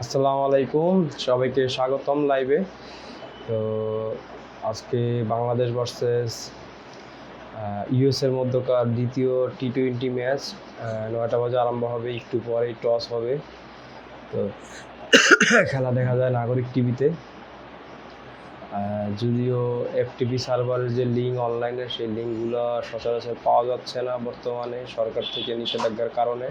আসসালামু আলাইকুম, সবাইকে স্বাগতম লাইভে। তো আজকে বাংলাদেশ ভার্সেস ইউএসের মধ্যকার দ্বিতীয় টি-20 ম্যাচ 9টা বাজে আরম্ভ হবে। একটু পরেই টস হবে। তো খেলা দেখা যায় নাগরিক টিভিতে। যদিও এফটিপি সার্ভারের যে লিঙ্ক অনলাইনে, সেই লিঙ্কগুলো সচরাচর পাওয়া যাচ্ছে না বর্তমানে সরকার থেকে নিষেধাজ্ঞার কারণে।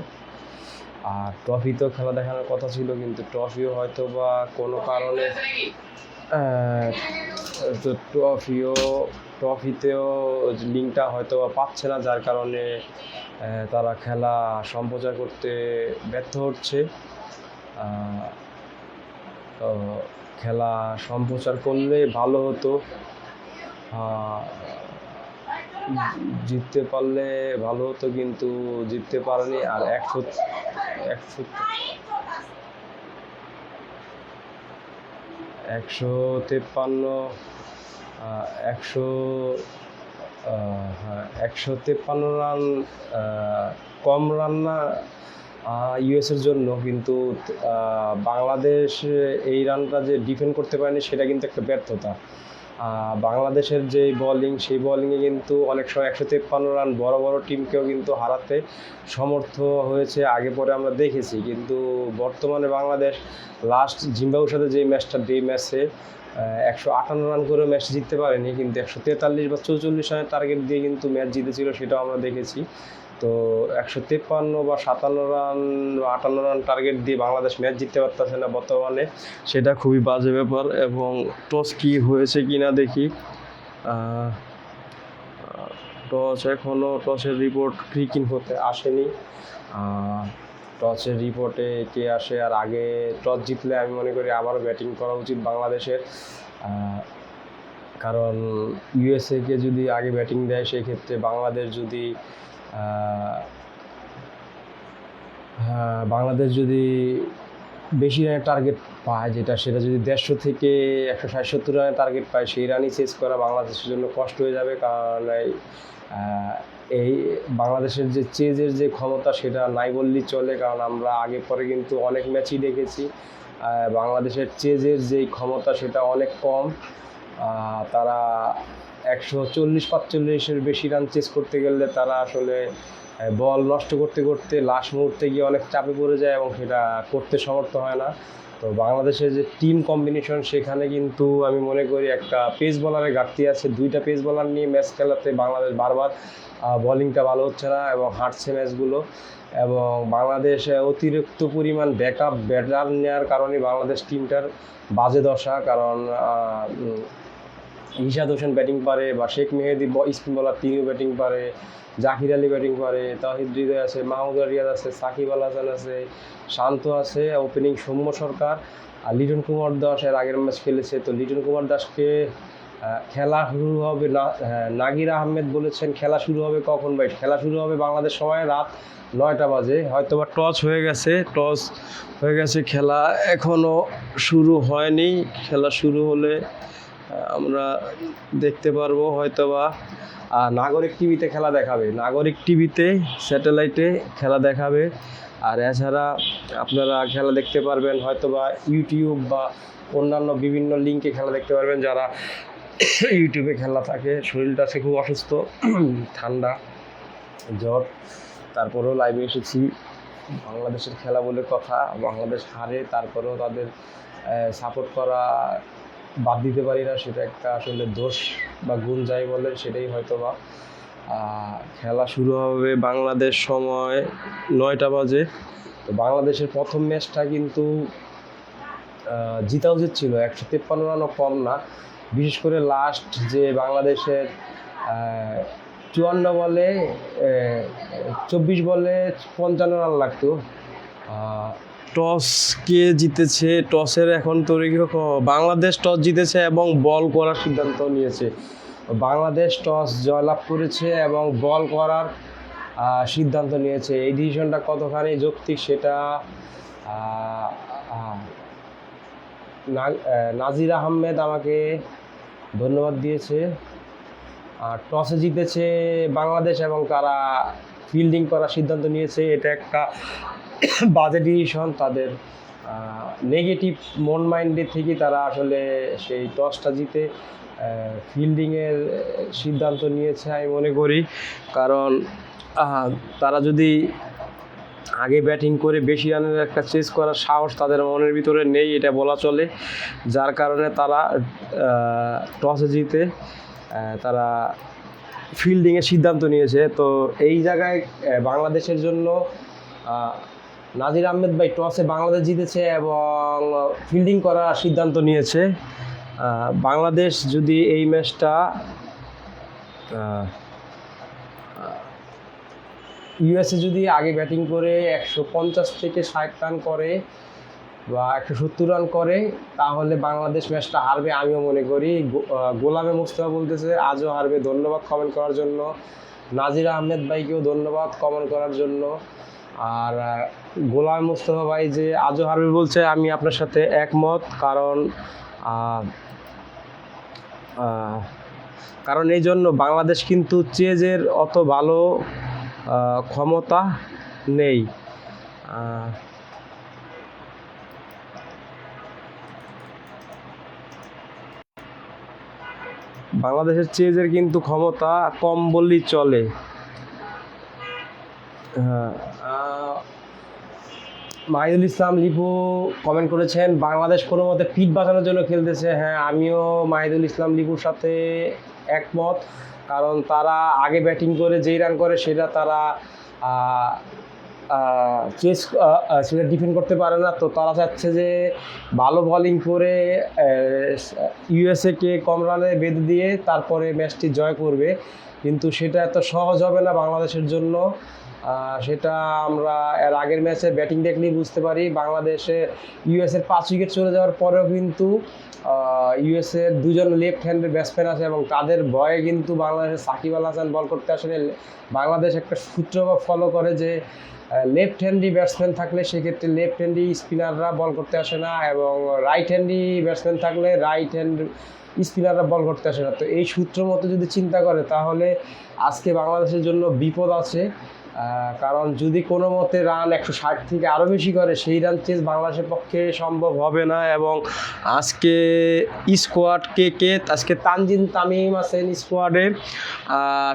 আর ট্রফিতেও খেলা দেখানোর কথা ছিল, কিন্তু ট্রফিও হয়তো বা কোনো কারণে তো ট্রফিতেও লিঙ্কটা হয়তো বা পাচ্ছে না, যার কারণে তারা খেলা সম্প্রচার করতে ব্যর্থ হচ্ছে। তো খেলা সম্প্রচার করলে ভালো হতো, জিততে পারলে ভালো হতো, কিন্তু জিততে পারেনি। আর 153 রান, কম রান না ইউএসের জন্য, কিন্তু বাংলাদেশ এই রানটা যে ডিফেন্ড করতে পারেনি সেটা কিন্তু একটা ব্যর্থতা। বাংলাদেশের যে বোলিং, সেই বোলিংয়ে কিন্তু অনেক সময় 153 রান বড় বড় টিমকেও কিন্তু হারাতে সমর্থ হয়েছে, আগে পরে আমরা দেখেছি। কিন্তু বর্তমানে বাংলাদেশ লাস্ট জিম্বাবুয়ের সাথে যে ম্যাচে 158 রান করে ম্যাচ জিততে পারেনি, কিন্তু 143 বা 44 রানের টার্গেট দিয়ে কিন্তু ম্যাচ জিতেছিল, সেটাও আমরা দেখেছি। তো 153 বা 57 রান বা 58 রান টার্গেট দিয়ে বাংলাদেশ ম্যাচ জিততে পারতেছে না বর্তমানে, সেটা খুবই বাজে ব্যাপার। এবং টস কি হয়েছে কি না দেখি। টসের রিপোর্ট ক্রিকিং হতে আসেনি। টসের রিপোর্টে কে আসে? আর আগে টস জিতলে আমি মনে করি আবারও ব্যাটিং করা উচিত বাংলাদেশের, কারণ ইউএসএকে যদি আগে ব্যাটিং দেয়, সেই ক্ষেত্রে বাংলাদেশ যদি বেশি রানের টার্গেট পায়, সেটা যদি 150 থেকে 160-170 রানের টার্গেট পায়, সেই রানই চেস করা বাংলাদেশের জন্য কষ্ট হয়ে যাবে। কারণ এই বাংলাদেশের যে চেজের যে ক্ষমতা, সেটা নাই বললেই চলে। কারণ আমরা আগে পরে কিন্তু অনেক ম্যাচই দেখেছি বাংলাদেশের চেজের যেই ক্ষমতা সেটা অনেক কম। তারা 140-45-এর বেশি রান চেস করতে গেলে তারা আসলে বল নষ্ট করতে করতে লাস্ট মুহূর্তে গিয়ে অনেক চাপে পড়ে যায় এবং সেটা করতে সমর্থ হয় না। তো বাংলাদেশের যে টিম কম্বিনেশন, সেখানে কিন্তু আমি মনে করি একটা পেস বোলারের ঘাটতি আছে। 2টা পেস বোলার নিয়ে ম্যাচ খেলাতে বাংলাদেশ বারবার বোলিংটা ভালো হচ্ছে না এবং হারছে ম্যাচগুলো। এবং বাংলাদেশ অতিরিক্ত পরিমাণ ব্যাকআপ ব্যাটার নেওয়ার কারণে বাংলাদেশ টিমটার বাজে দশা। কারণ ইশাদ হোসেন ব্যাটিং পারে, বা শেখ মেহেদি স্পিন বলার, তিনিও ব্যাটিং পারে, জাকির আলী ব্যাটিং পারে, তাহিদ হৃদয় আছে, মাহমুদ রিয়াদ আছে, সাকিব আল হাসান আছে, শান্ত আছে, ওপেনিং সৌম্য সরকার, আর লিটন কুমার দাস এর আগের ম্যাচ খেলেছে। তো লিটন কুমার দাসকে খেলা শুরু হবে না, নাগির আহমেদ বলেছেন খেলা শুরু হবে কখন? ভাই, খেলা শুরু হবে বাংলাদেশ সময় রাত 9টা বাজে। হয়তো বা টস হয়ে গেছে, খেলা এখনও শুরু হয়নি। খেলা শুরু হলে আমরা দেখতে পারবো হয়তোবা। নাগরিক টিভিতে খেলা দেখাবে, নাগরিক টিভিতে স্যাটেলাইটে খেলা দেখাবে। আর এছাড়া আপনারা খেলা দেখতে পারবেন হয়তোবা ইউটিউব বা অন্যান্য বিভিন্ন লিঙ্কে খেলা দেখতে পারবেন। যারা ইউটিউবে খেলা থাকে, শরীরটা আছে খুব অসুস্থ, ঠান্ডা জ্বর, তারপরেও লাইভে এসেছি। বাংলাদেশের খেলা বলে কথা, বাংলাদেশ হারে, তারপরেও তাদের সাপোর্ট করা বাদ দিতে পারি না। সেটা একটা আসলে দোষ বা গুণ যাই বলেন, সেটাই হয়তো বা। খেলা শুরু হবে বাংলাদেশ সময় 9টা বাজে। তো বাংলাদেশের প্রথম ম্যাচটা কিন্তু জিতা উচিত ছিল, 153 রানও কম না। বিশেষ করে লাস্ট যে বাংলাদেশের 54 বলে 24 বলে 55 রান লাগতো। টস কে জিতেছে? টসের এখন বাংলাদেশ টস জিতেছে এবং বল করার সিদ্ধান্ত নিয়েছে। বাংলাদেশ টস জয়লাভ করেছে এবং বল করার সিদ্ধান্ত নিয়েছে। এই ডিসিশনটা কতখানি যৌক্তিক সেটা নাজির আহমেদ আমাকে ধন্যবাদ দিয়েছে। টসে জিতেছে বাংলাদেশ এবং তারা ফিল্ডিং করার সিদ্ধান্ত নিয়েছে। এটা একটা বাজে ডিসিশন তাদের নেগেটিভ মন মাইন্ডের থেকে তারা আসলে সেই টসটা জিতে ফিল্ডিংয়ের সিদ্ধান্ত নিয়েছে আমি মনে করি। কারণ তারা যদি আগে ব্যাটিং করে বেশি রানের একটা চেস করার সাহস তাদের মনের ভিতরে নেই, এটা বলা চলে। যার কারণে তারা টসে জিতে তারা ফিল্ডিংয়ের সিদ্ধান্ত নিয়েছে। তো এই জায়গায় বাংলাদেশের জন্য নাজির আহমেদ ভাই টসে বাংলাদেশ জিতেছে এবং ফিল্ডিং করার সিদ্ধান্ত নিয়েছে। বাংলাদেশ যদি এই ম্যাচটা ইউএসএ যদি আগে ব্যাটিং করে 150 থেকে 60 রান করে বা 170 রান করে তাহলে বাংলাদেশ ম্যাচটা হারবে আমিও মনে করি। গোলামে মুস্তফা বলতেছে আজও হারবে। ধন্যবাদ কমেন্ট করার জন্য। নাজির আহমেদ ভাইকেও ধন্যবাদ কমেন্ট করার জন্য। আর গোলাম মুস্তফা ভাই যে আজও হারবে বলছে, আমি আপনার সাথে একমত। কারণ এই জন্য বাংলাদেশ কিন্তু চেজের অত ভালো ক্ষমতা নেই। বাংলাদেশের চেজের কিন্তু ক্ষমতা কম বললেই চলে। মাহিদুল ইসলাম লিপু কমেন্ট করেছেন বাংলাদেশ কোনো মতে পিঠ বাঁচানোর জন্য খেলতেছে। হ্যাঁ, আমিও মাহিদুল ইসলাম লিপুর সাথে একমত। কারণ তারা আগে ব্যাটিং করে যেই রান করে সেটা তারা চেস সেটা ডিফেন্ড করতে পারে না। তো তারা চাচ্ছে যে ভালো বোলিং করে ইউএসএকে কম রানে বেঁধে দিয়ে তারপরে ম্যাচটি জয় করবে, কিন্তু সেটা এত সহজ হবে না বাংলাদেশের জন্য। সেটা আমরা এর আগের ম্যাচে ব্যাটিং দেখলেই বুঝতে পারি। বাংলাদেশে ইউএসএর 5 উইকেট চলে যাওয়ার পরেও কিন্তু ইউএসএর 2জন লেফট হ্যান্ডের ব্যাটসম্যান আছে এবং তাদের ভয়ে কিন্তু বাংলাদেশের সাকিব আল হাসান বল করতে আসলে বাংলাদেশ একটা সূত্র ফলো করে যে লেফট হ্যান্ডি ব্যাটসম্যান থাকলে সেক্ষেত্রে লেফট হ্যান্ডি স্পিনাররা বল করতে আসে না এবং রাইট হ্যান্ডি ব্যাটসম্যান থাকলে রাইট হ্যান্ড স্পিনাররা বল করতে আসে না। তো এই সূত্র মতো যদি চিন্তা করে তাহলে আজকে বাংলাদেশের জন্য বিপদ আছে। কারণ যদি কোনো মতে রান 160 থেকে আরও বেশি করে সেই রান চেস বাংলাদেশের পক্ষে সম্ভব হবে না। এবং আজকে স্কোয়াড কে আজকে তানজিম তামিম আছেন স্কোয়াডে,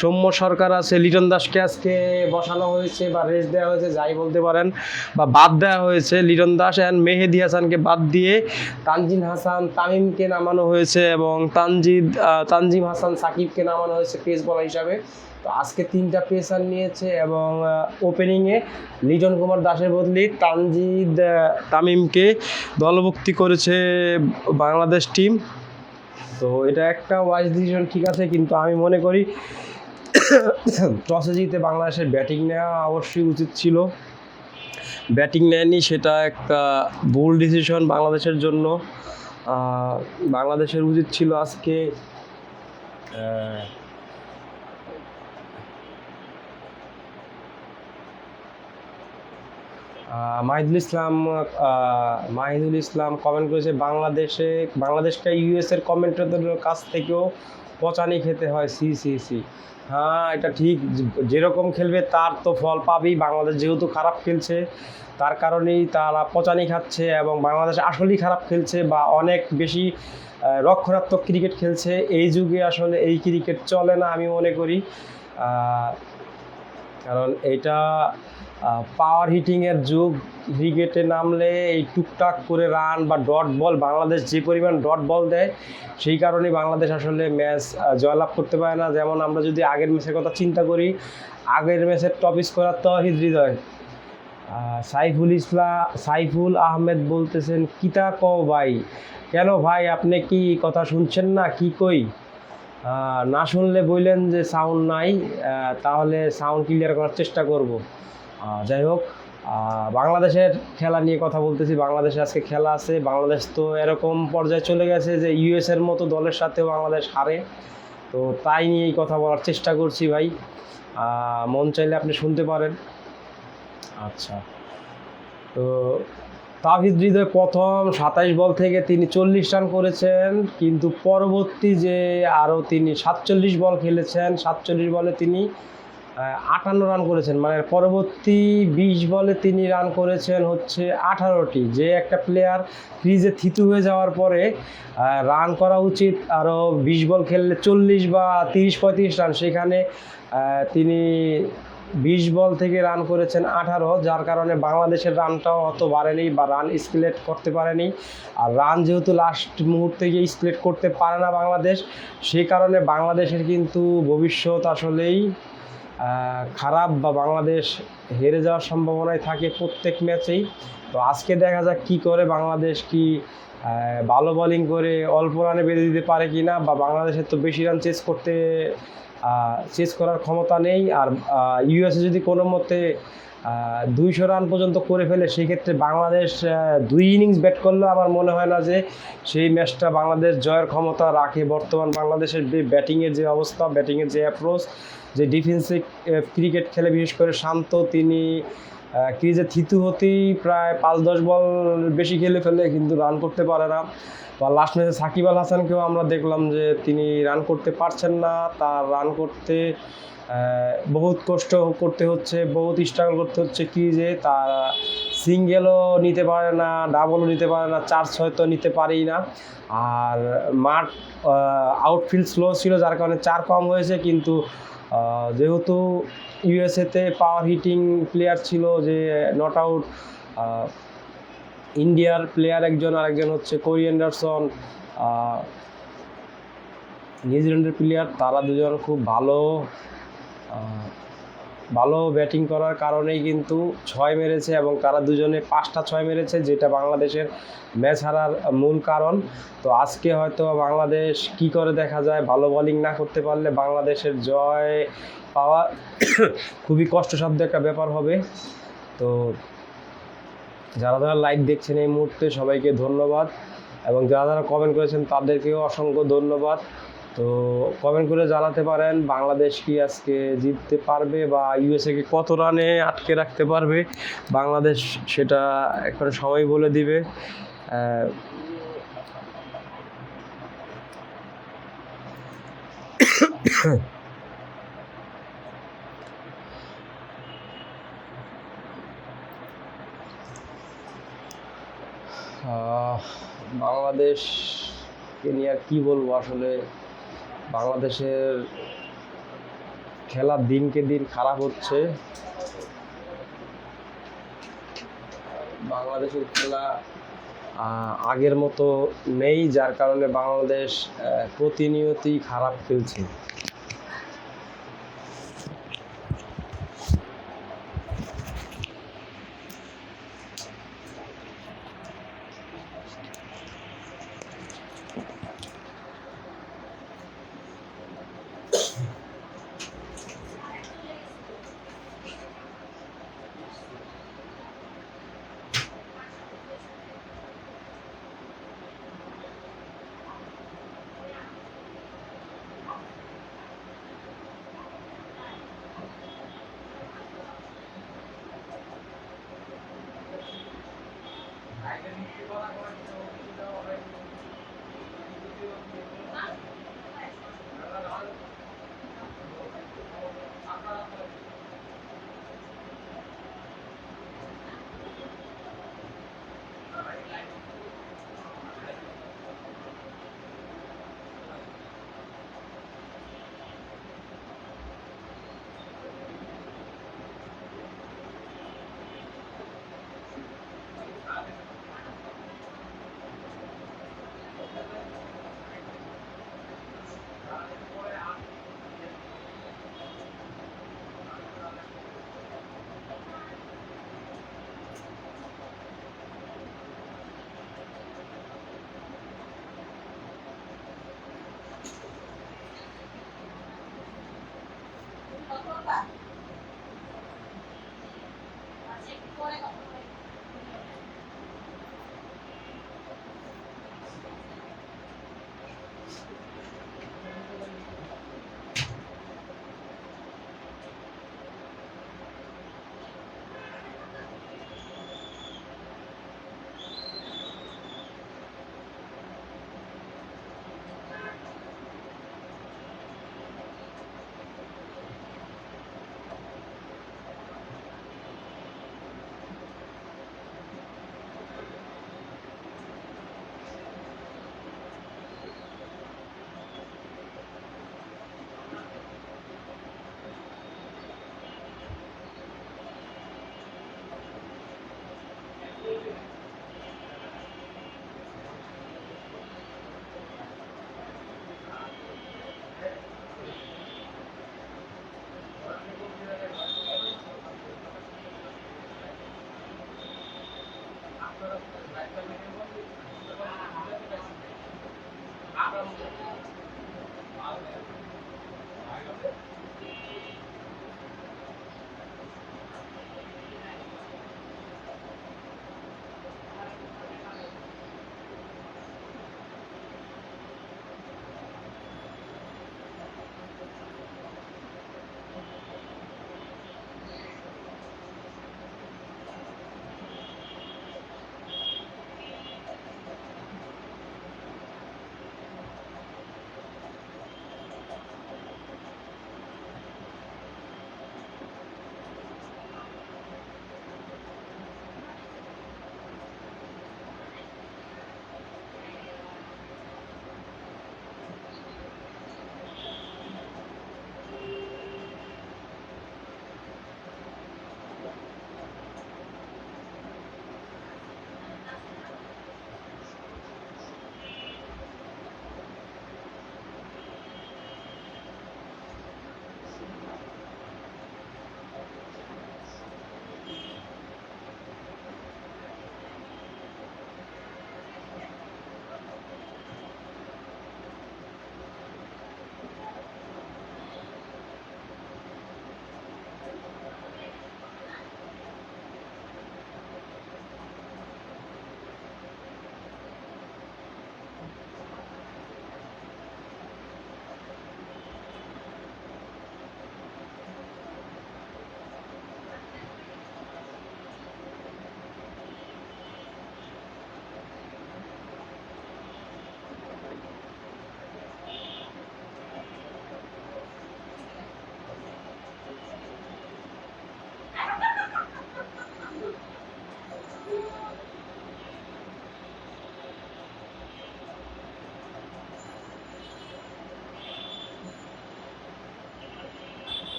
সৌম্য সরকার আছে, লিটন দাসকে আজকে বসানো হয়েছে বা রেস্ট দেওয়া হয়েছে যাই বলতে পারেন, বা বাদ দেওয়া হয়েছে। লিটন দাস অ্যান্ড মেহেদি হাসানকে বাদ দিয়ে তানজিম হাসান তামিমকে নামানো হয়েছে এবং তানজিম হাসান সাকিবকে নামানো হয়েছে পেস বলার হিসাবে। তো আজকে 3টা পেসার নিয়েছে এবং ওপেনিংয়ে লিটন কুমার দাসের বদলি তানজিদ তামিমকে দলভুক্তি করেছে বাংলাদেশ টিম। তো এটা একটা ওয়াইজ ডিসিশন, ঠিক আছে, কিন্তু আমি মনে করি টসে জিতে বাংলাদেশের ব্যাটিং নেওয়া অবশ্যই উচিত ছিল। ব্যাটিং নেয়নি, সেটা একটা ভুল ডিসিশন বাংলাদেশের জন্য। বাংলাদেশের উচিত ছিল আজকে মাহিদুল ইসলাম কমেন্ট করেছে বাংলাদেশকে ইউএসের কমেন্টেটরদের কাছ থেকেও পচানি খেতে হয়। সি। হ্যাঁ, এটা ঠিক, যেরকম খেলবে তার তো ফল পাবেই। বাংলাদেশ যেহেতু খারাপ খেলছে তার কারণেই তারা পচানি খাচ্ছে এবং বাংলাদেশ আসলেই খারাপ খেলছে বা অনেক বেশি রক্ষণাত্মক ক্রিকেট খেলছে। এই যুগে আসলে এই ক্রিকেট চলে না আমি মনে করি। কারণ এটা পাওয়ার হিটিংয়ের যুগ। ক্রিকেটে নামলে এই টুকটাক করে রান বা ডট বল, বাংলাদেশ যে পরিমাণ ডট বল দেয় সেই কারণেই বাংলাদেশ আসলে ম্যাচ জয়লাভ করতে পারে না। যেমন আমরা যদি আগের ম্যাচের কথা চিন্তা করি, আগের ম্যাচের টপ স্কোরার তৌহিদ হৃদয়। সাইফুল আহমেদ বলতেছেন কিতা কও ভাই, কেন ভাই আপনি কি কথা শুনছেন না? কি কই না শুনলে বললেন যে সাউন্ড নাই, তাহলে সাউন্ড ক্লিয়ার করার চেষ্টা করব। যাই হোক, বাংলাদেশের খেলা নিয়ে কথা বলতেছি। বাংলাদেশে আজকে খেলা আছে। বাংলাদেশ তো এরকম পর্যায়ে চলে গেছে যে ইউএসের মতো দলের সাথেও বাংলাদেশ হারে। তো তাই নিয়েই কথা বলার চেষ্টা করছি ভাই, মন চাইলে আপনি শুনতে পারেন। আচ্ছা, তো তাওহিদ হৃদয় প্রথম 27 বল থেকে তিনি 40 রান করেছেন, কিন্তু পরবর্তী যে আরও তিনি 47 বল খেলেছেন, 47 বলে তিনি 58 রান করেছেন, মানে পরবর্তী 20 বলে তিনি রান করেছেন হচ্ছে 18টি। যে একটা প্লেয়ার ক্রিজে থিতু হয়ে যাওয়ার পরে রান করা উচিত আরও 20 বল খেললে 40 বা 30-35 রান, সেখানে তিনি 20 বল থেকে রান করেছেন 18, যার কারণে বাংলাদেশের রানটাও অত বাড়েনি বা রান স্প্লিট করতে পারেনি। আর রান যেহেতু লাস্ট মুহূর্তে গিয়ে স্প্লিট করতে পারে না বাংলাদেশ, সেই কারণে বাংলাদেশের কিন্তু ভবিষ্যৎ আসলেই খারাপ, বা বাংলাদেশ হেরে যাওয়ার সম্ভাবনায় থাকে প্রত্যেক ম্যাচেই। তো আজকে দেখা যাক কী করে বাংলাদেশ কি ভালো বোলিং করে অল্প রানে বেঁধে দিতে পারে কি না, বা বাংলাদেশের তো বেশি রান চেস করার ক্ষমতা নেই। আর ইউএসএ যদি কোনো মতে 200 রান পর্যন্ত করে ফেলে, সেক্ষেত্রে বাংলাদেশ 2 ইনিংস ব্যাট করলেও আমার মনে হয় না যে সেই ম্যাচটা বাংলাদেশ জয়ের ক্ষমতা রাখে। বর্তমান বাংলাদেশের ব্যাটিংয়ের যে অবস্থা, ব্যাটিংয়ের যে অ্যাপ্রোচ, যে ডিফেন্সিভ ক্রিকেট খেলে বিশেষ করে শান্ত, তিনি ক্রিজে থিতু হতেই প্রায় 5-10 বল বেশি খেলে ফেলে কিন্তু রান করতে পারে না। বা লাস্ট ম্যাচে সাকিব আল হাসানকেও আমরা দেখলাম যে তিনি রান করতে পারছেন না, তার রান করতে বহুত কষ্ট করতে হচ্ছে, বহুত স্ট্রাগল করতে হচ্ছে ক্রিজে। তার সিঙ্গেলও নিতে পারে না, ডাবলও নিতে পারে না, 4-6 তো নিতে পারেই না। আর মাঠ আউটফিল্ড স্লো ছিল, যার কারণে 4 কম হয়েছে। কিন্তু যেহেতু ইউএসএতে পাওয়ার হিটিং প্লেয়ার ছিল, যে নট আউট ইন্ডিয়ার প্লেয়ার একজন, আরেকজন হচ্ছে কোরি অ্যান্ডারসন নিউজিল্যান্ডের প্লেয়ার, তারা দুজন খুব ভালো ব্যাটিং করার কারণেই কিন্তু 6 মেরেছে, এবং তারা দুজনে 5টা 6 মেরেছে, যেটা বাংলাদেশের ম্যাচ হারার মূল কারণ। তো আজকে হয়তো বাংলাদেশ কি করে দেখা যায়, ভালো বোলিং না করতে পারলে বাংলাদেশের জয় পাওয়া খুবই কষ্টসাধ্য একটা ব্যাপার হবে। তো যারা যারা লাইভ দেখছেন এই মুহূর্তে সবাইকে ধন্যবাদ, এবং যারা যারা কমেন্ট করেছেন তাদেরকেও অসংখ্য ধন্যবাদ। তো কমেন্ট করে জানাতে পারেন বাংলাদেশ কি আজকে জিততে পারবে, বা ইউএসএকে কত রানে আটকে রাখতে পারবে বাংলাদেশ, সেটা এখন সময় বলে দিবে। বাংলাদেশকে নিয়ে আর কী বলবো, আসলে বাংলাদেশের খেলা দিনকে দিন খারাপ হচ্ছে। বাংলাদেশের খেলা আগের মতো নেই, যার কারণে বাংলাদেশ প্রতিনিয়তই খারাপ খেলছে।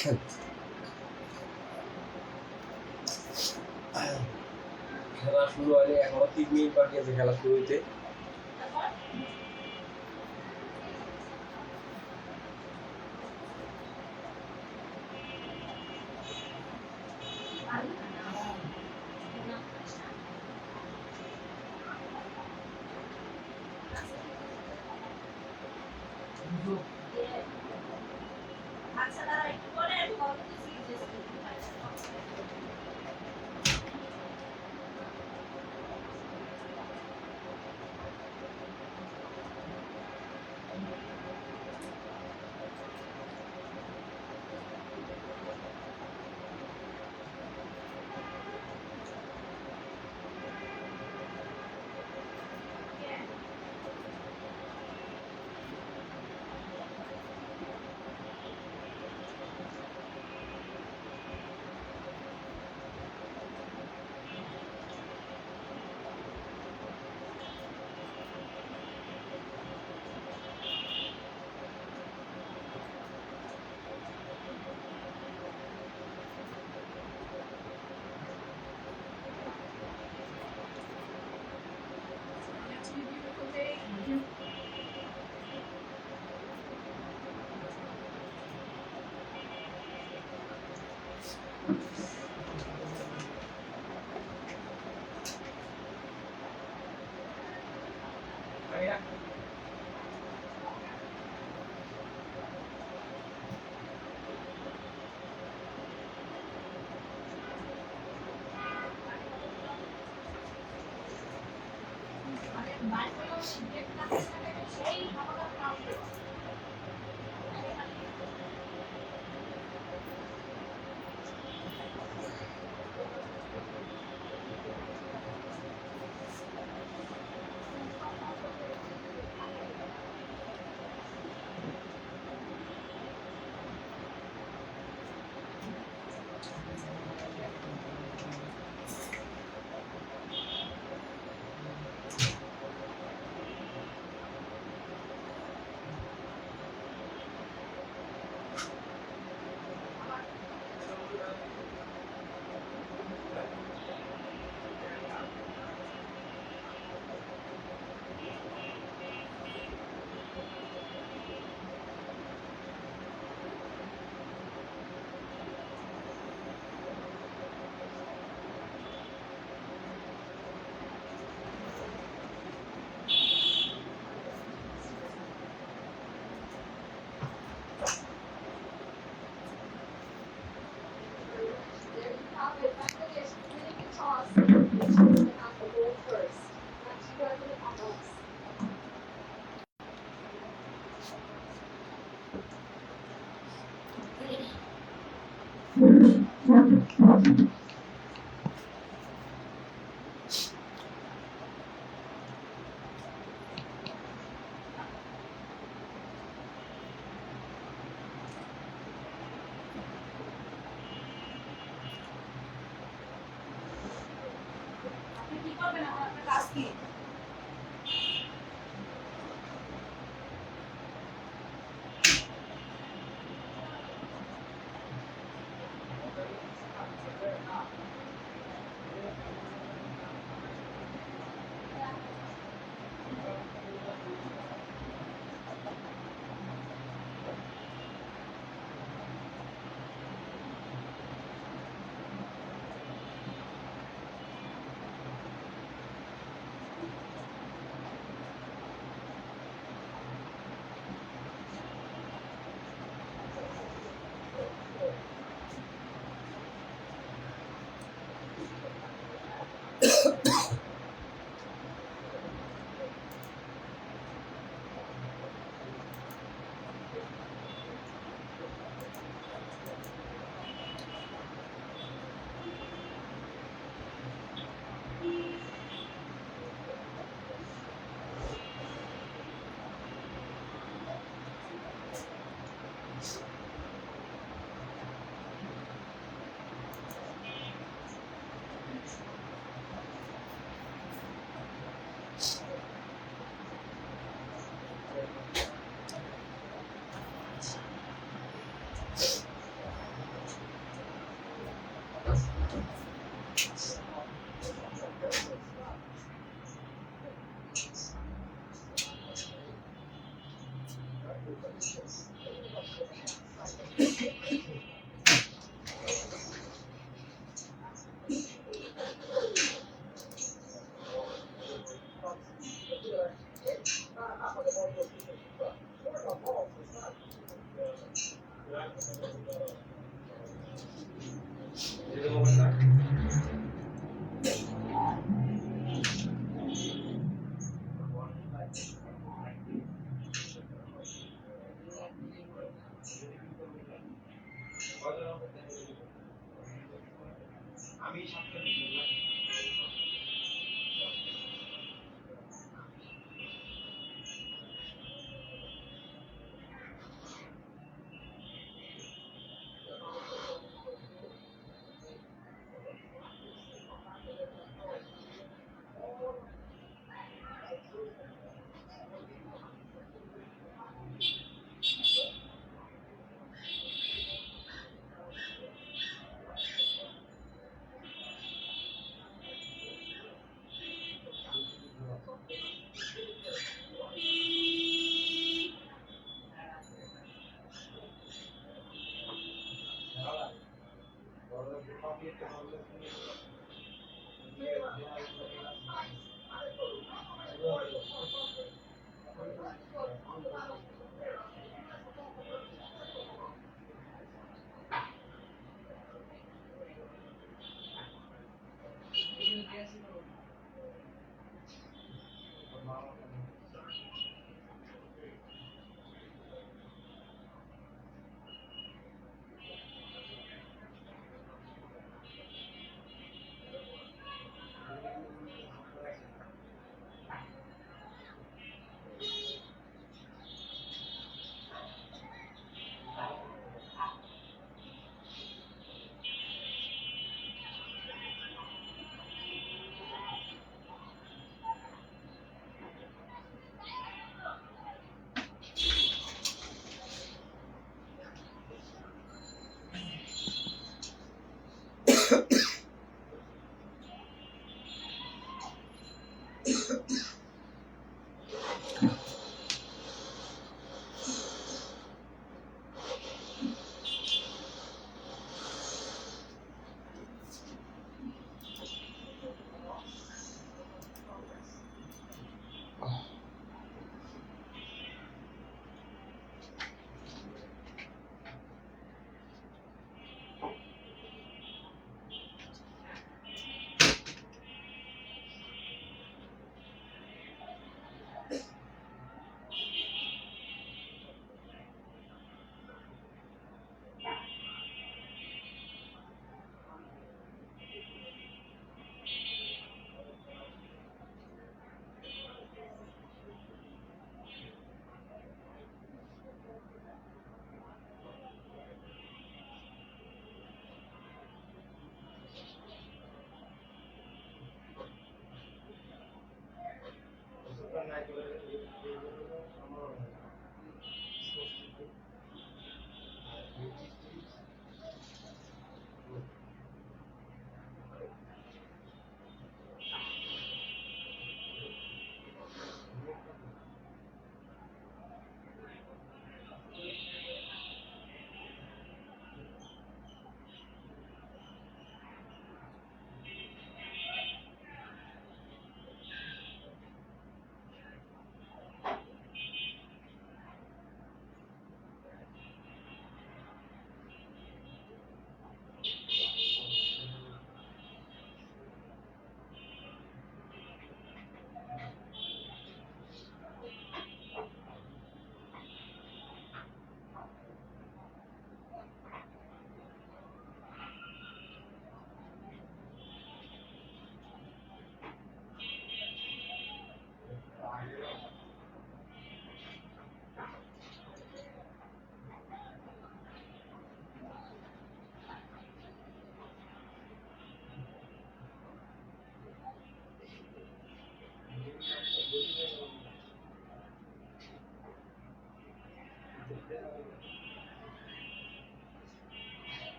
খেলা শুরু হয়নি, এখনো 3 মিনিট বাকি আছে খেলা শুরু হইতে।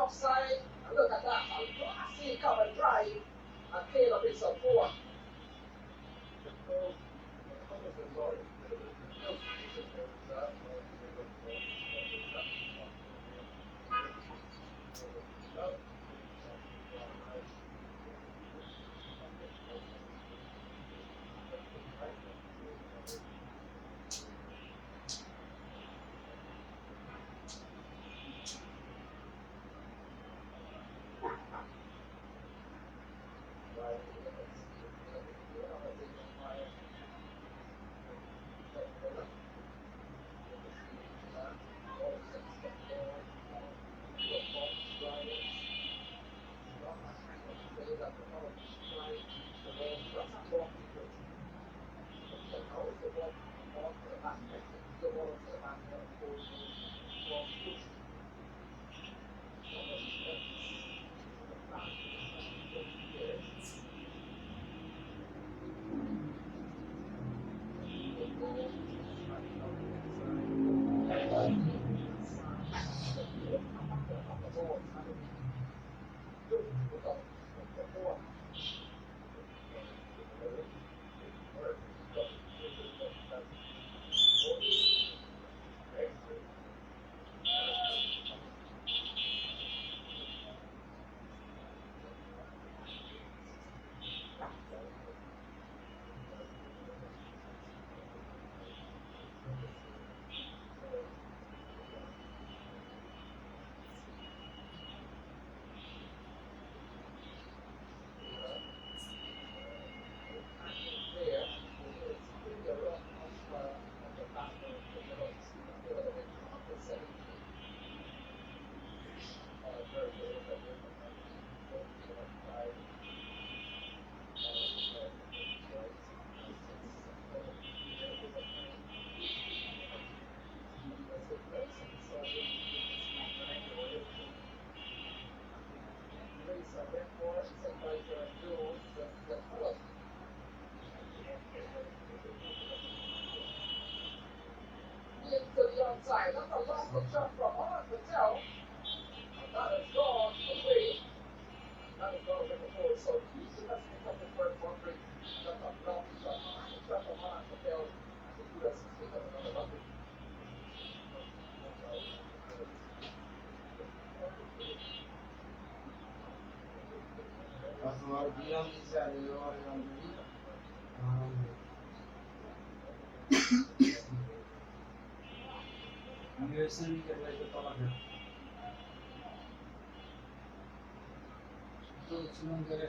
Offside. Look at that. A classy cover drive. And Caleb is a forward. Fantastic shot from Mohamed Patel. And that has gone away. That has gone away before. So he's the best in the country for his boundary. That's a lovely shot. Nice shot from Mohamed Patel. And the US has picked up another boundary. তোমার দিলাম দিছে আর এবার আমি ওই সিরিজে লাইতে তোমার তো শুনুন করে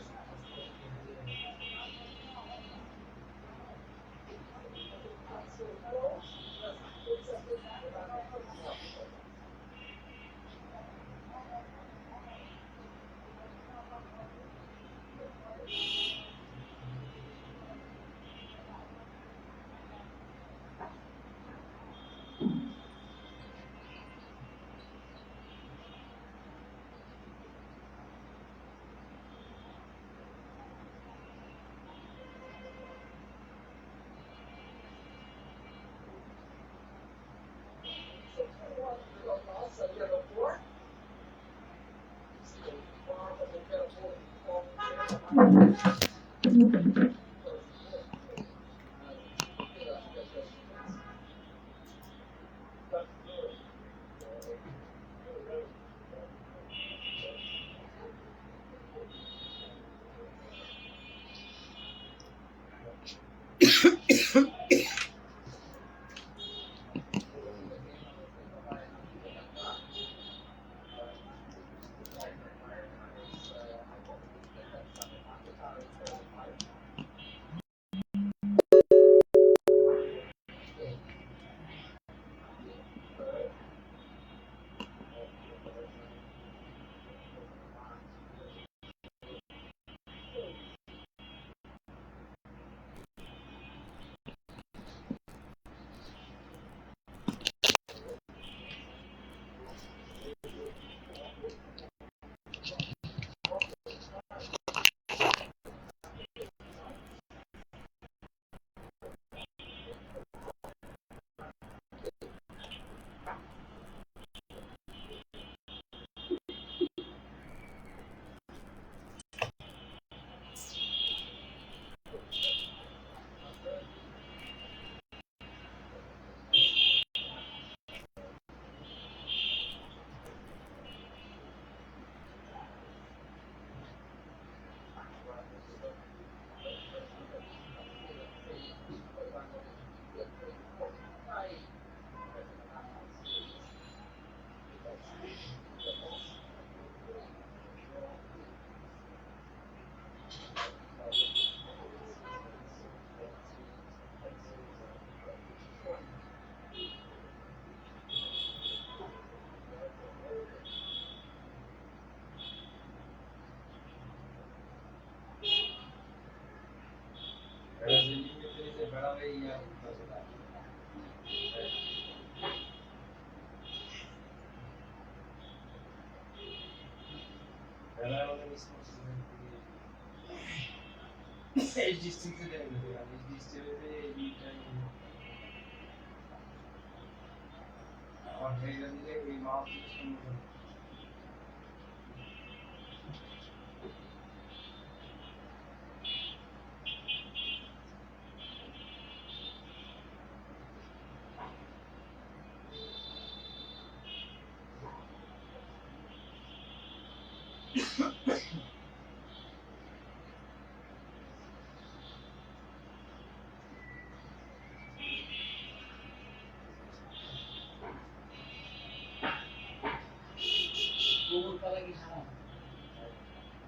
গোবর পালা কি হারাম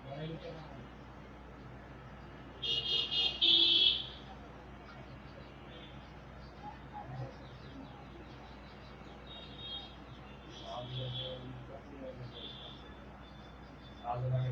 বড়াইটা না আজ লাগে